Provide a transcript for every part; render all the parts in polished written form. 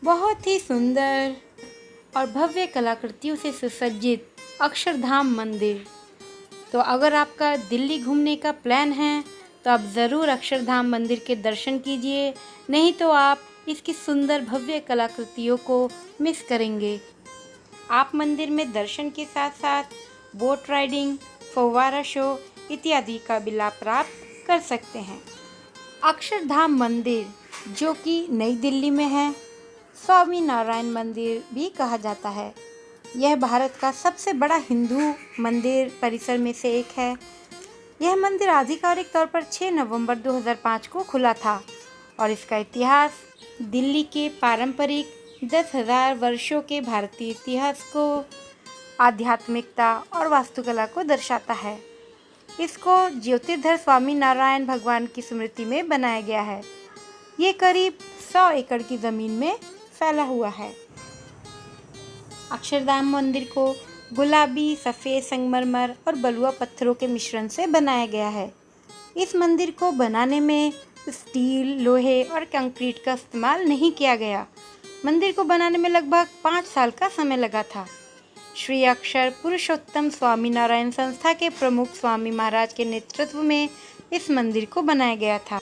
बहुत ही सुंदर और भव्य कलाकृतियों से सुसज्जित अक्षरधाम मंदिर। तो अगर आपका दिल्ली घूमने का प्लान है तो आप ज़रूर अक्षरधाम मंदिर के दर्शन कीजिए, नहीं तो आप इसकी सुंदर भव्य कलाकृतियों को मिस करेंगे। आप मंदिर में दर्शन के साथ साथ बोट राइडिंग, फव्वारा शो इत्यादि का भी लाभ प्राप्त कर सकते हैं। अक्षरधाम मंदिर जो कि नई दिल्ली में है, स्वामी नारायण मंदिर भी कहा जाता है। यह भारत का सबसे बड़ा हिंदू मंदिर परिसर में से एक है। यह मंदिर आधिकारिक तौर पर 6 नवंबर 2005 को खुला था और इसका इतिहास दिल्ली के पारंपरिक 10,000 वर्षों के भारतीय इतिहास को, आध्यात्मिकता और वास्तुकला को दर्शाता है। इसको ज्योतिर्धर स्वामी नारायण भगवान की स्मृति में बनाया गया है। ये करीब 100 एकड़ की ज़मीन में फैला हुआ है। अक्षरधाम मंदिर को गुलाबी, सफ़ेद संगमरमर और बलुआ पत्थरों के मिश्रण से बनाया गया है। इस मंदिर को बनाने में स्टील, लोहे और कंक्रीट का इस्तेमाल नहीं किया गया। मंदिर को बनाने में लगभग 5 साल का समय लगा था। श्री अक्षर पुरुषोत्तम स्वामी नारायण संस्था के प्रमुख स्वामी महाराज के नेतृत्व में इस मंदिर को बनाया गया था।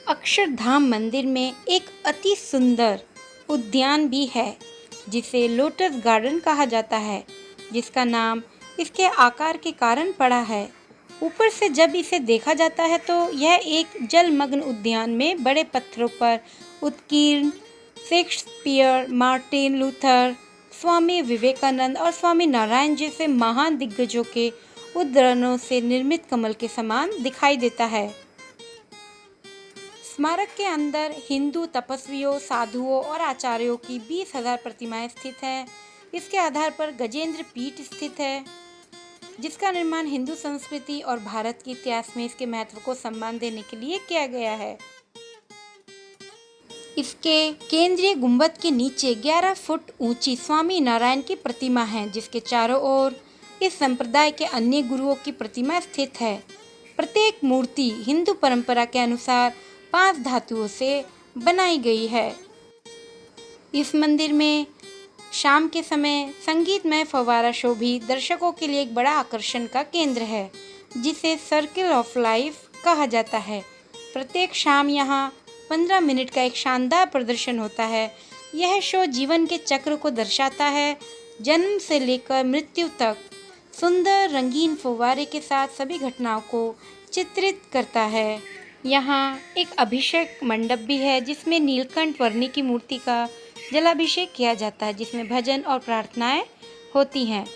अक्षरधाम मंदिर में एक अति सुंदर उद्यान भी है जिसे लोटस गार्डन कहा जाता है, जिसका नाम इसके आकार के कारण पड़ा है। ऊपर से जब इसे देखा जाता है तो यह एक जलमग्न उद्यान में बड़े पत्थरों पर उत्कीर्ण Shakespeare, Martin Luther, Swami Vivekananda और स्वामी नारायण जैसे महान दिग्गजों के उद्धरणों से निर्मित कमल के समान दिखाई देता है। स्मारक के अंदर हिंदू तपस्वियों, साधुओं और आचार्यों की 20,000 प्रतिमाएं स्थित हैं। इसके आधार पर गजेंद्र पीठ स्थित है, जिसका निर्माण हिंदू संस्कृति और भारत के इतिहास में इसके महत्व को सम्मान देने के लिए किया गया है। इसके केंद्रीय गुंबद के नीचे 11 फुट ऊंची स्वामी नारायण की प्रतिमा है, जिसके चारों ओर इस संप्रदाय के अन्य गुरुओं की प्रतिमा स्थित है। प्रत्येक मूर्ति हिंदू परंपरा के अनुसार 5 धातुओं से बनाई गई है। इस मंदिर में शाम के समय संगीतमय फव्वारा शो भी दर्शकों के लिए एक बड़ा आकर्षण का केंद्र है, जिसे सर्किल ऑफ लाइफ कहा जाता है। प्रत्येक शाम यहाँ 15 मिनट का एक शानदार प्रदर्शन होता है। यह शो जीवन के चक्र को दर्शाता है, जन्म से लेकर मृत्यु तक सुंदर रंगीन फव्वारे के साथ सभी घटनाओं को चित्रित करता है। यहाँ एक अभिषेक मंडप भी है, जिसमें नीलकंठ वर्णी की मूर्ति का जलाभिषेक किया जाता है, जिसमें भजन और प्रार्थनाएं होती हैं।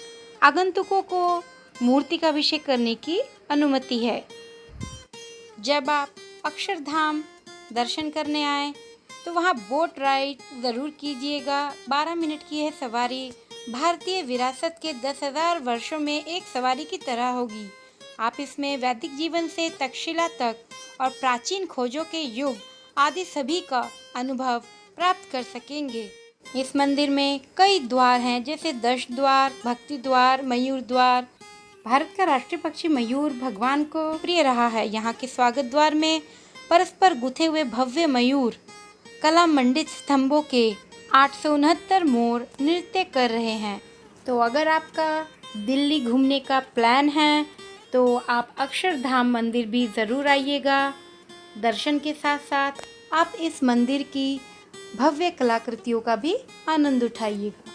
आगंतुकों को मूर्ति का अभिषेक करने की अनुमति है। जब आप अक्षरधाम दर्शन करने आए तो वहाँ बोट राइड ज़रूर कीजिएगा। 12 मिनट की यह सवारी भारतीय विरासत के 10,000 वर्षों में एक सवारी की तरह होगी। आप इसमें वैदिक जीवन से तक्षशिला तक और प्राचीन खोजों के युग आदि सभी का अनुभव प्राप्त कर सकेंगे। इस मंदिर में कई द्वार हैं, जैसे दश द्वार, भक्ति द्वार, मयूर द्वार। भारत का राष्ट्रीय पक्षी मयूर भगवान को प्रिय रहा है। यहाँ के स्वागत द्वार में परस्पर गुथे हुए भव्य मयूर कला मंडित स्तंभों के 869 मोर नृत्य कर रहे हैं। तो अगर आपका दिल्ली घूमने का प्लान है तो आप अक्षरधाम मंदिर भी ज़रूर आइएगा। दर्शन के साथ साथ आप इस मंदिर की भव्य कलाकृतियों का भी आनंद उठाइएगा।